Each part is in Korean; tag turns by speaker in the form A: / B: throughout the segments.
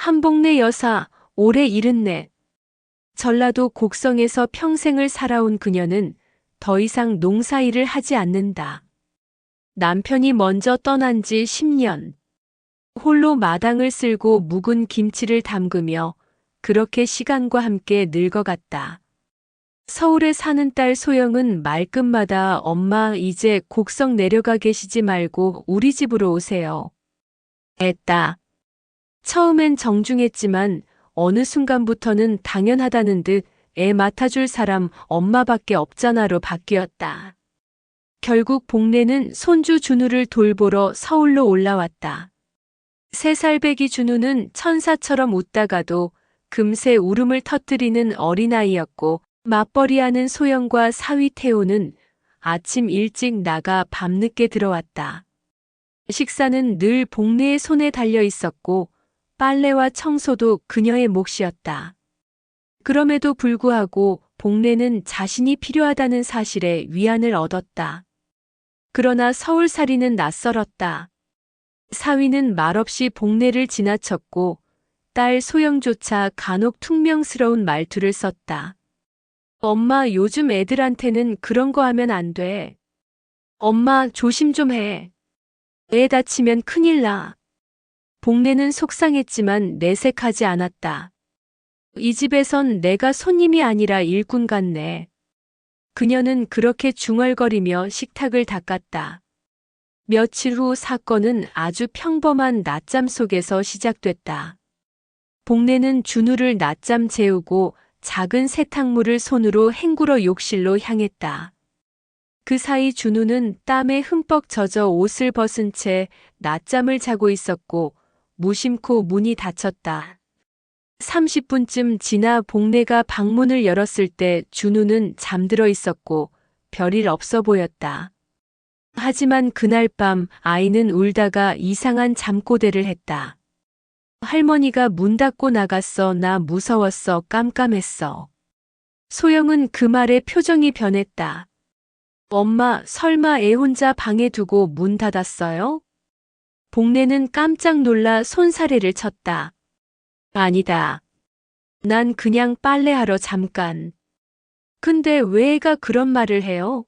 A: 한복내 여사, 올해 74. 전라도 곡성에서 평생을 살아온 그녀는 더 이상 농사일을 하지 않는다. 남편이 먼저 떠난 지 10년. 홀로 마당을 쓸고 묵은 김치를 담그며 그렇게 시간과 함께 늙어갔다. 서울에 사는 딸 소영은 말끝마다 엄마 이제 곡성 내려가 계시지 말고 우리 집으로 오세요. 했다. 처음엔 정중했지만 어느 순간부터는 당연하다는 듯 애 맡아줄 사람 엄마밖에 없잖아로 바뀌었다. 결국 복례는 손주 준우를 돌보러 서울로 올라왔다. 3살 배기 준우는 천사처럼 웃다가도 금세 울음을 터뜨리는 어린아이였고 맞벌이하는 소영과 사위 태호는 아침 일찍 나가 밤늦게 들어왔다. 식사는 늘 복례의 손에 달려 있었고 빨래와 청소도 그녀의 몫이었다. 그럼에도 불구하고 복례는 자신이 필요하다는 사실에 위안을 얻었다. 그러나 서울살이는 낯설었다. 사위는 말없이 복례를 지나쳤고 딸 소영조차 간혹 퉁명스러운 말투를 썼다. 엄마 요즘 애들한테는 그런 거 하면 안 돼. 엄마 조심 좀 해. 애 다치면 큰일 나. 복례는 속상했지만 내색하지 않았다. 이 집에선 내가 손님이 아니라 일꾼 같네. 그녀는 그렇게 중얼거리며 식탁을 닦았다. 며칠 후 사건은 아주 평범한 낮잠 속에서 시작됐다. 복례는 준우를 낮잠 재우고 작은 세탁물을 손으로 헹구러 욕실로 향했다. 그 사이 준우는 땀에 흠뻑 젖어 옷을 벗은 채 낮잠을 자고 있었고 무심코 문이 닫혔다. 30분쯤 지나 복례가 방문을 열었을 때 준우는 잠들어 있었고 별일 없어 보였다. 하지만 그날 밤 아이는 울다가 이상한 잠꼬대를 했다. 할머니가 문 닫고 나갔어. 나 무서웠어. 깜깜했어. 소영은 그 말에 표정이 변했다. 엄마, 설마 애 혼자 방에 두고 문 닫았어요? 복례는 깜짝 놀라 손사래를 쳤다. 아니다. 난 그냥 빨래하러 잠깐. 근데 왜 애가 그런 말을 해요?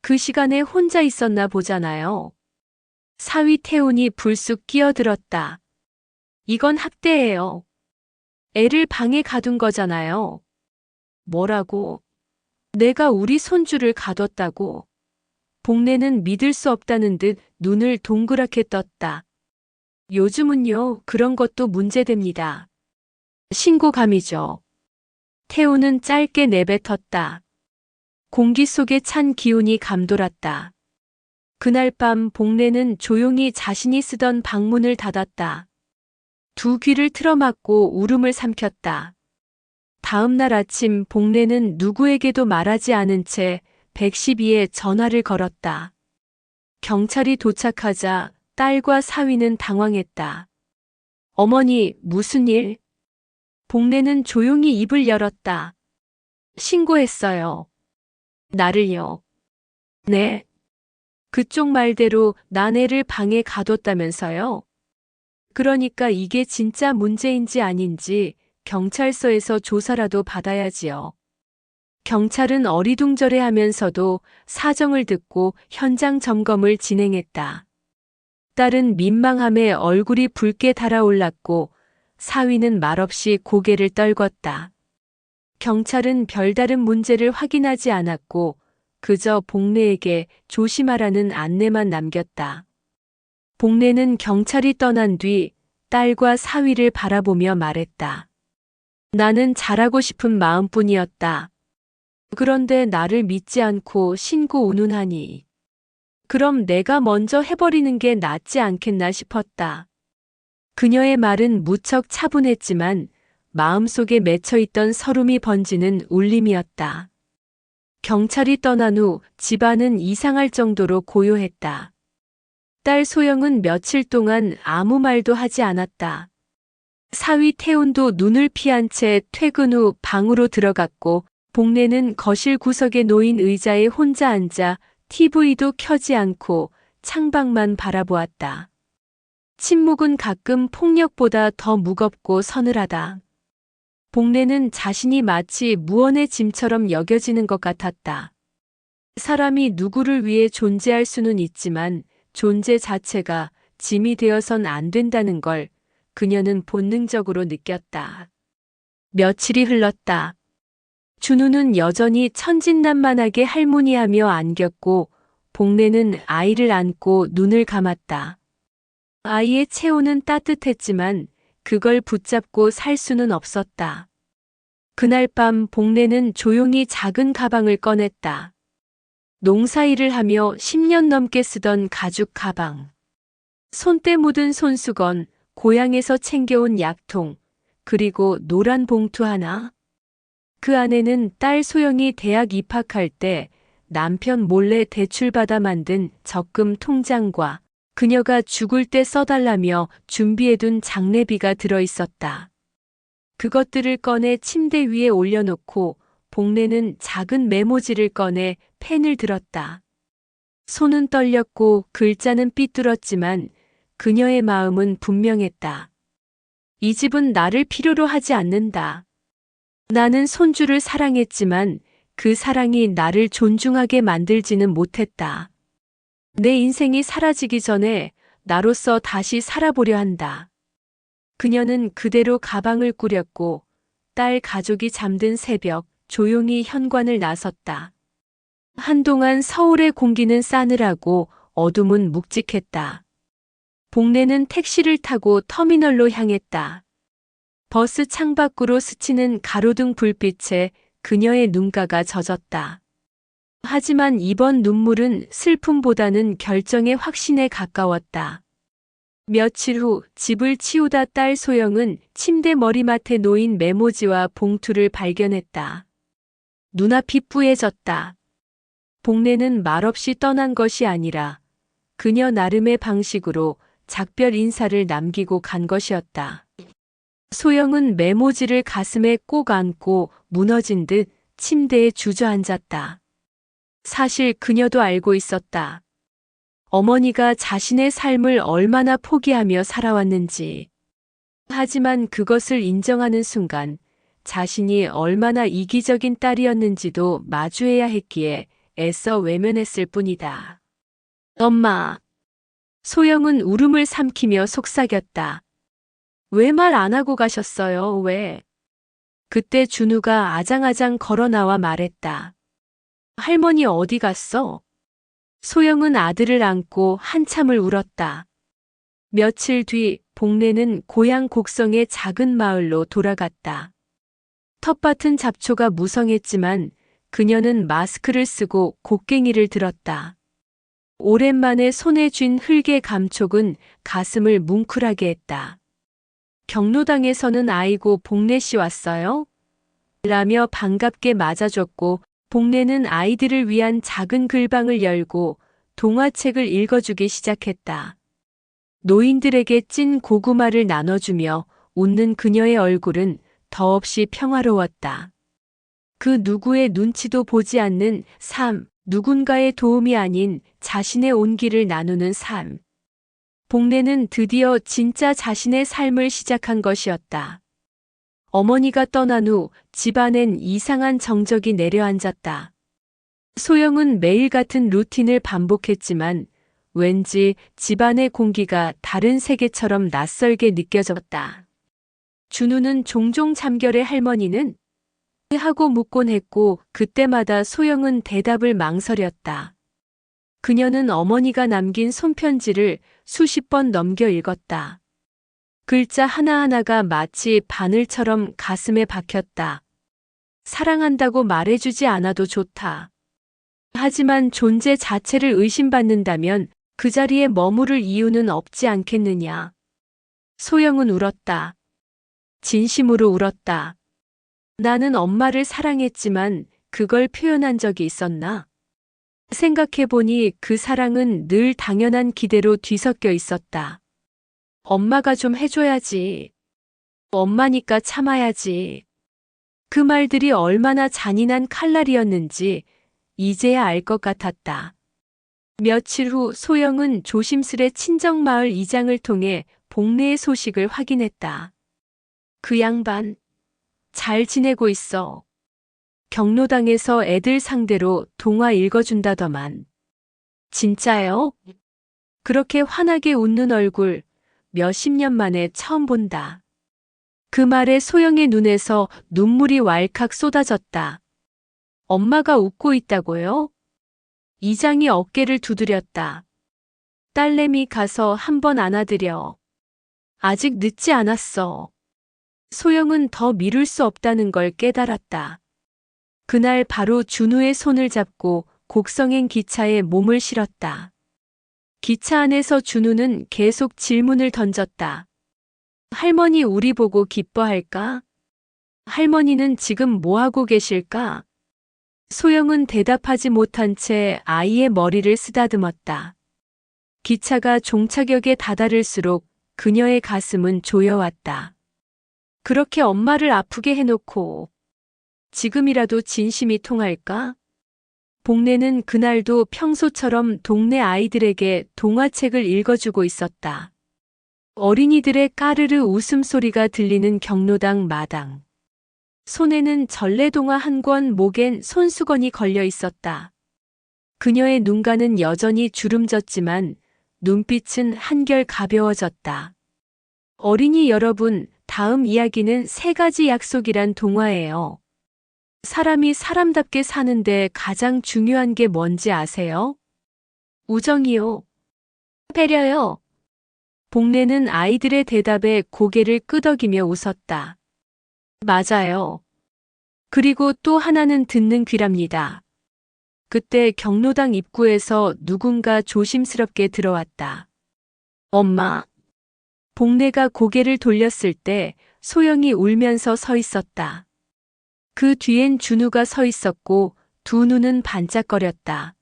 A: 그 시간에 혼자 있었나 보잖아요. 사위 태훈이 불쑥 끼어들었다. 이건 학대예요. 애를 방에 가둔 거잖아요. 뭐라고? 내가 우리 손주를 가뒀다고. 복례는 믿을 수 없다는 듯 눈을 동그랗게 떴다. 요즘은요, 그런 것도 문제됩니다. 신고감이죠. 태우는 짧게 내뱉었다. 공기 속에 찬 기운이 감돌았다. 그날 밤 복례는 조용히 자신이 쓰던 방문을 닫았다. 두 귀를 틀어막고 울음을 삼켰다. 다음 날 아침 복례는 누구에게도 말하지 않은 채 112에 전화를 걸었다. 경찰이 도착하자 딸과 사위는 당황했다. 어머니, 무슨 일? 복례는 조용히 입을 열었다. 신고했어요. 나를요? 네. 그쪽 말대로 난 애를 방에 가뒀다면서요? 그러니까 이게 진짜 문제인지 아닌지 경찰서에서 조사라도 받아야지요. 경찰은 어리둥절해 하면서도 사정을 듣고 현장 점검을 진행했다. 딸은 민망함에 얼굴이 붉게 달아올랐고 사위는 말없이 고개를 떨궜다. 경찰은 별다른 문제를 확인하지 않았고 그저 복례에게 조심하라는 안내만 남겼다. 복례는 경찰이 떠난 뒤 딸과 사위를 바라보며 말했다. 나는 잘하고 싶은 마음뿐이었다. 그런데 나를 믿지 않고 신고 운운하니. 그럼 내가 먼저 해버리는 게 낫지 않겠나 싶었다. 그녀의 말은 무척 차분했지만 마음속에 맺혀있던 서름이 번지는 울림이었다. 경찰이 떠난 후 집안은 이상할 정도로 고요했다. 딸 소영은 며칠 동안 아무 말도 하지 않았다. 사위 태훈도 눈을 피한 채 퇴근 후 방으로 들어갔고 복례는 거실 구석에 놓인 의자에 혼자 앉아 TV도 켜지 않고 창밖만 바라보았다. 침묵은 가끔 폭력보다 더 무겁고 서늘하다. 복례는 자신이 마치 무언의 짐처럼 여겨지는 것 같았다. 사람이 누구를 위해 존재할 수는 있지만 존재 자체가 짐이 되어선 안 된다는 걸 그녀는 본능적으로 느꼈다. 며칠이 흘렀다. 준우는 여전히 천진난만하게 할머니하며 안겼고 복례는 아이를 안고 눈을 감았다. 아이의 체온은 따뜻했지만 그걸 붙잡고 살 수는 없었다. 그날 밤 복례는 조용히 작은 가방을 꺼냈다. 농사일을 하며 10년 넘게 쓰던 가죽 가방. 손때 묻은 손수건, 고향에서 챙겨온 약통, 그리고 노란 봉투 하나. 그 안에는 딸 소영이 대학 입학할 때 남편 몰래 대출받아 만든 적금 통장과 그녀가 죽을 때 써달라며 준비해둔 장례비가 들어 있었다. 그것들을 꺼내 침대 위에 올려놓고 복례는 작은 메모지를 꺼내 펜을 들었다. 손은 떨렸고 글자는 삐뚤었지만 그녀의 마음은 분명했다. 이 집은 나를 필요로 하지 않는다. 나는 손주를 사랑했지만 그 사랑이 나를 존중하게 만들지는 못했다. 내 인생이 사라지기 전에 나로서 다시 살아보려 한다. 그녀는 그대로 가방을 꾸렸고 딸 가족이 잠든 새벽 조용히 현관을 나섰다. 한동안 서울의 공기는 싸늘하고 어둠은 묵직했다. 복례는 택시를 타고 터미널로 향했다. 버스 창밖으로 스치는 가로등 불빛에 그녀의 눈가가 젖었다. 하지만 이번 눈물은 슬픔보다는 결정의 확신에 가까웠다. 며칠 후 집을 치우다 딸 소영은 침대 머리맡에 놓인 메모지와 봉투를 발견했다. 눈앞이 뿌얘졌다. 복례는 말없이 떠난 것이 아니라 그녀 나름의 방식으로 작별 인사를 남기고 간 것이었다. 소영은 메모지를 가슴에 꼭 안고 무너진 듯 침대에 주저앉았다. 사실 그녀도 알고 있었다. 어머니가 자신의 삶을 얼마나 포기하며 살아왔는지. 하지만 그것을 인정하는 순간 자신이 얼마나 이기적인 딸이었는지도 마주해야 했기에 애써 외면했을 뿐이다. 엄마. 소영은 울음을 삼키며 속삭였다. 왜 말 안 하고 가셨어요, 왜? 그때 준우가 아장아장 걸어 나와 말했다. 할머니 어디 갔어? 소영은 아들을 안고 한참을 울었다. 며칠 뒤 복례는 고향 곡성의 작은 마을로 돌아갔다. 텃밭은 잡초가 무성했지만 그녀는 마스크를 쓰고 곡괭이를 들었다. 오랜만에 손에 쥔 흙의 감촉은 가슴을 뭉클하게 했다. 경로당에서는 아이고 복례 씨 왔어요? 라며 반갑게 맞아줬고 복례는 아이들을 위한 작은 글방을 열고 동화책을 읽어주기 시작했다. 노인들에게 찐 고구마를 나눠주며 웃는 그녀의 얼굴은 더없이 평화로웠다. 그 누구의 눈치도 보지 않는 삶, 누군가의 도움이 아닌 자신의 온기를 나누는 삶. 복례는 드디어 진짜 자신의 삶을 시작한 것이었다. 어머니가 떠난 후 집안엔 이상한 정적이 내려앉았다. 소영은 매일 같은 루틴을 반복했지만 왠지 집안의 공기가 다른 세계처럼 낯설게 느껴졌다. 준우는 종종 잠결에 할머니는? 하고 묻곤 했고 그때마다 소영은 대답을 망설였다. 그녀는 어머니가 남긴 손편지를 수십 번 넘겨 읽었다. 글자 하나하나가 마치 바늘처럼 가슴에 박혔다. 사랑한다고 말해주지 않아도 좋다. 하지만 존재 자체를 의심받는다면 그 자리에 머무를 이유는 없지 않겠느냐. 소영은 울었다. 진심으로 울었다. 나는 엄마를 사랑했지만 그걸 표현한 적이 있었나? 생각해보니 그 사랑은 늘 당연한 기대로 뒤섞여 있었다. 엄마가 좀 해줘야지. 엄마니까 참아야지. 그 말들이 얼마나 잔인한 칼날이었는지 이제야 알 것 같았다. 며칠 후 소영은 조심스레 친정마을 이장을 통해 복례의 소식을 확인했다. 그 양반, 잘 지내고 있어. 경로당에서 애들 상대로 동화 읽어준다더만. 진짜요? 그렇게 환하게 웃는 얼굴 몇십 년 만에 처음 본다. 그 말에 소영의 눈에서 눈물이 왈칵 쏟아졌다. 엄마가 웃고 있다고요? 이장이 어깨를 두드렸다. 딸내미 가서 한번 안아드려. 아직 늦지 않았어. 소영은 더 미룰 수 없다는 걸 깨달았다. 그날 바로 준우의 손을 잡고 곡성행 기차에 몸을 실었다. 기차 안에서 준우는 계속 질문을 던졌다. 할머니 우리 보고 기뻐할까? 할머니는 지금 뭐하고 계실까? 소영은 대답하지 못한 채 아이의 머리를 쓰다듬었다. 기차가 종착역에 다다를수록 그녀의 가슴은 조여왔다. 그렇게 엄마를 아프게 해놓고 지금이라도 진심이 통할까? 복례는 그날도 평소처럼 동네 아이들에게 동화책을 읽어주고 있었다. 어린이들의 까르르 웃음소리가 들리는 경로당 마당. 손에는 전래동화 한 권, 목엔 손수건이 걸려 있었다. 그녀의 눈가는 여전히 주름졌지만 눈빛은 한결 가벼워졌다. 어린이 여러분, 다음 이야기는 3가지 약속이란 동화예요. 사람이 사람답게 사는데 가장 중요한 게 뭔지 아세요? 우정이요. 배려요. 복례는 아이들의 대답에 고개를 끄덕이며 웃었다. 맞아요. 그리고 또 하나는 듣는 귀랍니다. 그때 경로당 입구에서 누군가 조심스럽게 들어왔다. 엄마. 복례가 고개를 돌렸을 때 소영이 울면서 서 있었다. 그 뒤엔 준우가 서 있었고 두 눈은 반짝거렸다.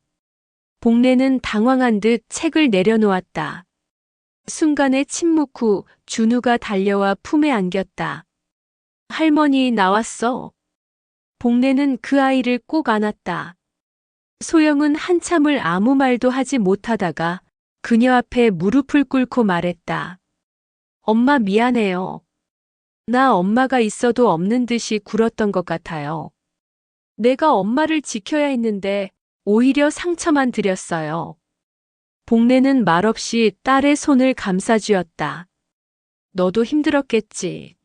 A: 복례는 당황한 듯 책을 내려놓았다. 순간의 침묵 후 준우가 달려와 품에 안겼다. 할머니 나왔어. 복례는 그 아이를 꼭 안았다. 소영은 한참을 아무 말도 하지 못하다가 그녀 앞에 무릎을 꿇고 말했다. 엄마 미안해요. 나 엄마가 있어도 없는 듯이 굴었던 것 같아요. 내가 엄마를 지켜야 했는데 오히려 상처만 드렸어요. 복례는 말없이 딸의 손을 감싸쥐었다. 너도 힘들었겠지.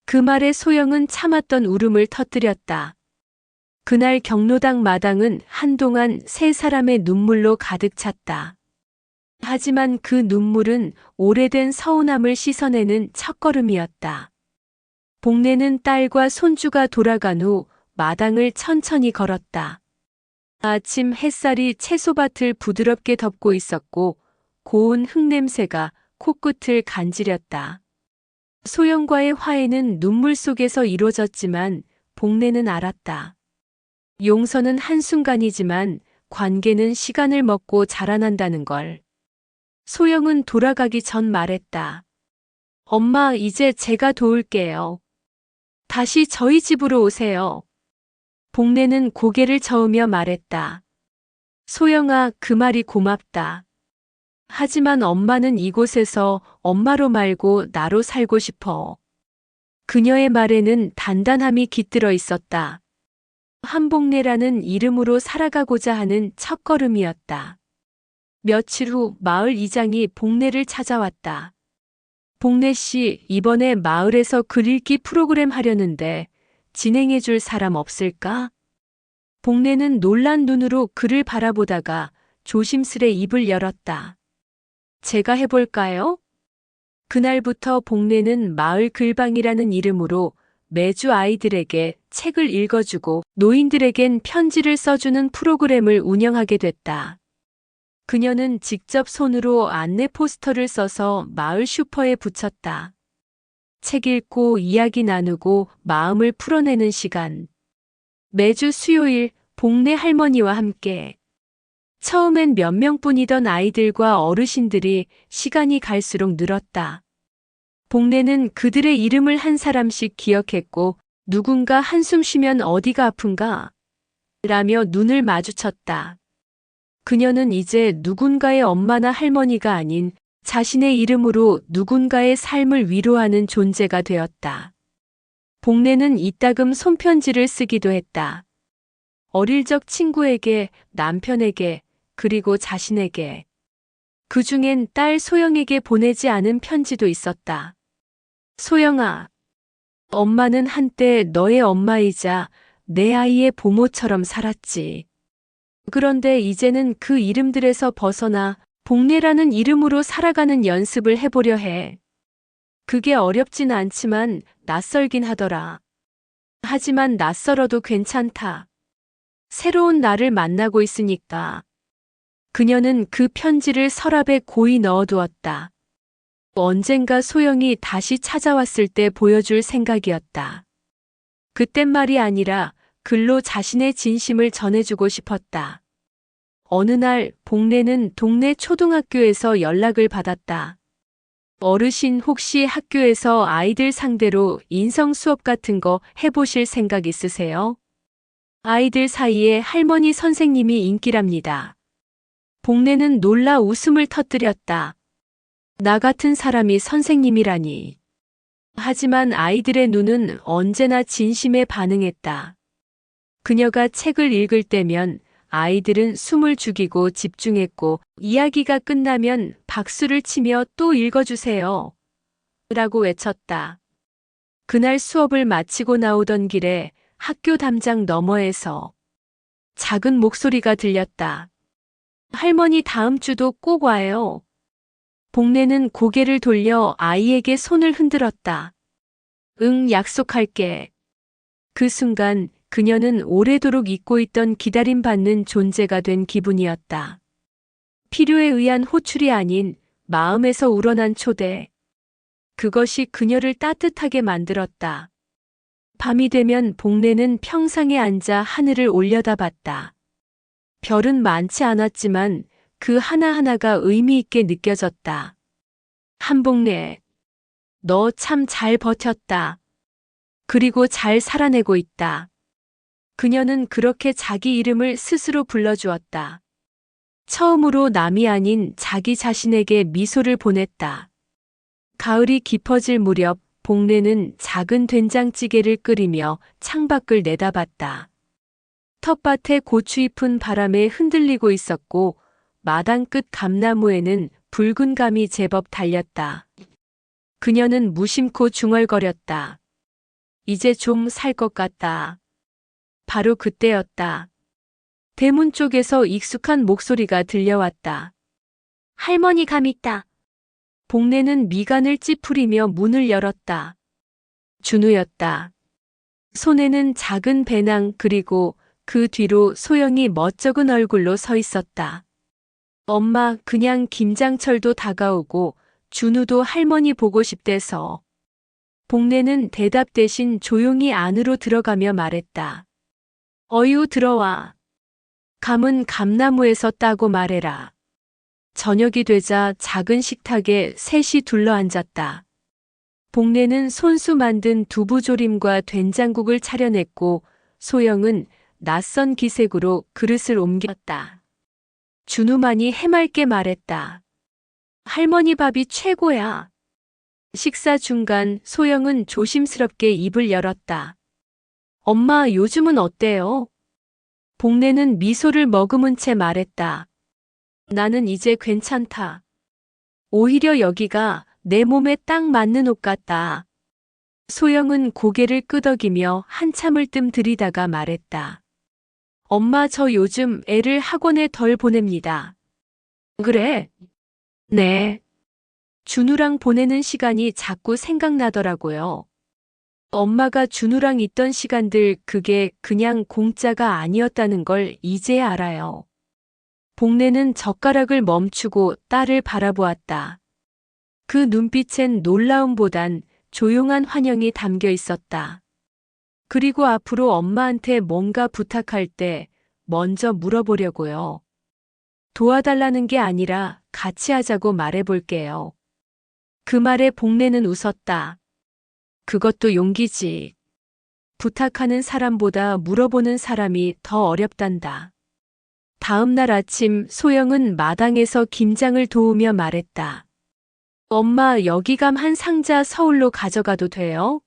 A: 그 말에 소영은 참았던 울음을 터뜨렸다. 그날 경로당 마당은 한동안 3사람의 눈물로 가득 찼다. 하지만 그 눈물은 오래된 서운함을 씻어내는 첫걸음이었다. 복례는 딸과 손주가 돌아간 후 마당을 천천히 걸었다. 아침 햇살이 채소밭을 부드럽게 덮고 있었고 고운 흙냄새가 코끝을 간지렸다. 소영과의 화해는 눈물 속에서 이루어졌지만 복례는 알았다. 용서는 한순간이지만 관계는 시간을 먹고 자라난다는 걸. 소영은 돌아가기 전 말했다. 엄마, 이제 제가 도울게요. 다시 저희 집으로 오세요. 복례는 고개를 저으며 말했다. 소영아, 그 말이 고맙다. 하지만 엄마는 이곳에서 엄마로 말고 나로 살고 싶어. 그녀의 말에는 단단함이 깃들어 있었다. 한복례라는 이름으로 살아가고자 하는 첫걸음이었다. 며칠 후 마을 이장이 복례를 찾아왔다. 복례 씨, 이번에 마을에서 글 읽기 프로그램 하려는데 진행해 줄 사람 없을까? 복례는 놀란 눈으로 그를 바라보다가 조심스레 입을 열었다. 제가 해볼까요? 그날부터 복례는 마을 글방이라는 이름으로 매주 아이들에게 책을 읽어주고 노인들에겐 편지를 써주는 프로그램을 운영하게 됐다. 그녀는 직접 손으로 안내 포스터를 써서 마을 슈퍼에 붙였다. 책 읽고 이야기 나누고 마음을 풀어내는 시간. 매주 수요일 복례 할머니와 함께. 처음엔 몇 명뿐이던 아이들과 어르신들이 시간이 갈수록 늘었다. 복례는 그들의 이름을 한 사람씩 기억했고 누군가 한숨 쉬면 어디가 아픈가? 라며 눈을 마주쳤다. 그녀는 이제 누군가의 엄마나 할머니가 아닌 자신의 이름으로 누군가의 삶을 위로하는 존재가 되었다. 복례는 이따금 손편지를 쓰기도 했다. 어릴 적 친구에게, 남편에게, 그리고 자신에게. 그 중엔 딸 소영에게 보내지 않은 편지도 있었다. 소영아, 엄마는 한때 너의 엄마이자 내 아이의 보모처럼 살았지. 그런데 이제는 그 이름들에서 벗어나 복례라는 이름으로 살아가는 연습을 해보려 해. 그게 어렵진 않지만 낯설긴 하더라. 하지만 낯설어도 괜찮다. 새로운 나를 만나고 있으니까. 그녀는 그 편지를 서랍에 고이 넣어두었다. 언젠가 소영이 다시 찾아왔을 때 보여줄 생각이었다. 그땐 말이 아니라 글로 자신의 진심을 전해주고 싶었다. 어느 날 복례는 동네 초등학교에서 연락을 받았다. 어르신 혹시 학교에서 아이들 상대로 인성 수업 같은 거 해보실 생각 있으세요? 아이들 사이에 할머니 선생님이 인기랍니다. 복례는 놀라 웃음을 터뜨렸다. 나 같은 사람이 선생님이라니. 하지만 아이들의 눈은 언제나 진심에 반응했다. 그녀가 책을 읽을 때면 아이들은 숨을 죽이고 집중했고 이야기가 끝나면 박수를 치며 또 읽어주세요. 라고 외쳤다. 그날 수업을 마치고 나오던 길에 학교 담장 너머에서 작은 목소리가 들렸다. 할머니 다음 주도 꼭 와요. 복례는 고개를 돌려 아이에게 손을 흔들었다. 응, 약속할게. 그 순간 그녀는 오래도록 잊고 있던 기다림받는 존재가 된 기분이었다. 필요에 의한 호출이 아닌 마음에서 우러난 초대. 그것이 그녀를 따뜻하게 만들었다. 밤이 되면 복례는 평상에 앉아 하늘을 올려다봤다. 별은 많지 않았지만 그 하나하나가 의미 있게 느껴졌다. 한복례, 너 참 잘 버텼다. 그리고 잘 살아내고 있다. 그녀는 그렇게 자기 이름을 스스로 불러주었다. 처음으로 남이 아닌 자기 자신에게 미소를 보냈다. 가을이 깊어질 무렵 복례는 작은 된장찌개를 끓이며 창밖을 내다봤다. 텃밭에 고추잎은 바람에 흔들리고 있었고 마당 끝 감나무에는 붉은 감이 제법 달렸다. 그녀는 무심코 중얼거렸다. 이제 좀 살 것 같다. 바로 그때였다. 대문 쪽에서 익숙한 목소리가 들려왔다. 할머니 감 있다. 복례는 미간을 찌푸리며 문을 열었다. 준우였다. 손에는 작은 배낭 그리고 그 뒤로 소영이 멋쩍은 얼굴로 서 있었다. 엄마, 그냥 김장철도 다가오고 준우도 할머니 보고 싶대서. 복례는 대답 대신 조용히 안으로 들어가며 말했다. 어유 들어와. 감은 감나무에서 따고 말해라. 저녁이 되자 작은 식탁에 셋이 둘러앉았다. 복례는 손수 만든 두부조림과 된장국을 차려냈고 소영은 낯선 기색으로 그릇을 옮겼다. 준우만이 해맑게 말했다. 할머니 밥이 최고야. 식사 중간 소영은 조심스럽게 입을 열었다. 엄마, 요즘은 어때요? 복례는 미소를 머금은 채 말했다. 나는 이제 괜찮다. 오히려 여기가 내 몸에 딱 맞는 옷 같다. 소영은 고개를 끄덕이며 한참을 뜸 들이다가 말했다. 엄마, 저 요즘 애를 학원에 덜 보냅니다. 그래? 네. 준우랑 보내는 시간이 자꾸 생각나더라고요. 엄마가 준우랑 있던 시간들 그게 그냥 공짜가 아니었다는 걸 이제야 알아요. 복례는 젓가락을 멈추고 딸을 바라보았다. 그 눈빛엔 놀라움보단 조용한 환영이 담겨 있었다. 그리고 앞으로 엄마한테 뭔가 부탁할 때 먼저 물어보려고요. 도와달라는 게 아니라 같이 하자고 말해볼게요. 그 말에 복례는 웃었다. 그것도 용기지. 부탁하는 사람보다 물어보는 사람이 더 어렵단다. 다음 날 아침 소영은 마당에서 김장을 도우며 말했다. 엄마, 여기감 한 상자 서울로 가져가도 돼요?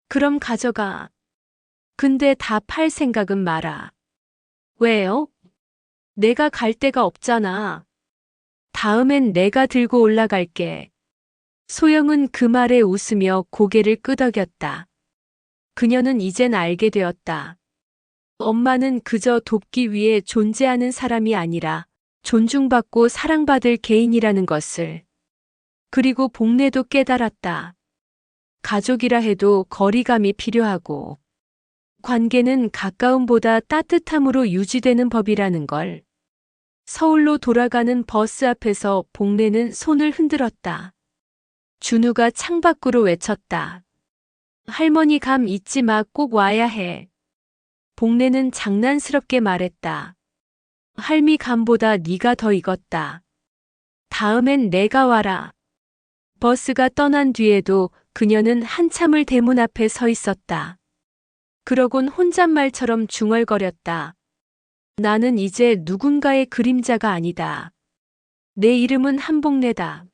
A: 그럼 가져가. 근데 다 팔 생각은 마라. 왜요? 내가 갈 데가 없잖아. 다음엔 내가 들고 올라갈게. 소영은 그 말에 웃으며 고개를 끄덕였다. 그녀는 이젠 알게 되었다. 엄마는 그저 돕기 위해 존재하는 사람이 아니라 존중받고 사랑받을 개인이라는 것을. 그리고 복례도 깨달았다. 가족이라 해도 거리감이 필요하고 관계는 가까움보다 따뜻함으로 유지되는 법이라는 걸. 서울로 돌아가는 버스 앞에서 복례는 손을 흔들었다. 준우가 창밖으로 외쳤다. 할머니 감 잊지 마, 꼭 와야 해. 복례는 장난스럽게 말했다. 할미 감보다 네가 더 익었다. 다음엔 내가 와라. 버스가 떠난 뒤에도 그녀는 한참을 대문 앞에 서 있었다. 그러곤 혼잣말처럼 중얼거렸다. 나는 이제 누군가의 그림자가 아니다. 내 이름은 한복례다.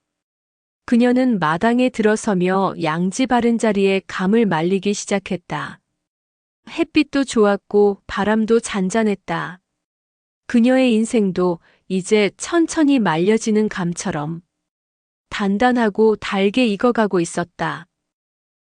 A: 그녀는 마당에 들어서며 양지 바른 자리에 감을 말리기 시작했다. 햇빛도 좋았고 바람도 잔잔했다. 그녀의 인생도 이제 천천히 말려지는 감처럼 단단하고 달게 익어가고 있었다.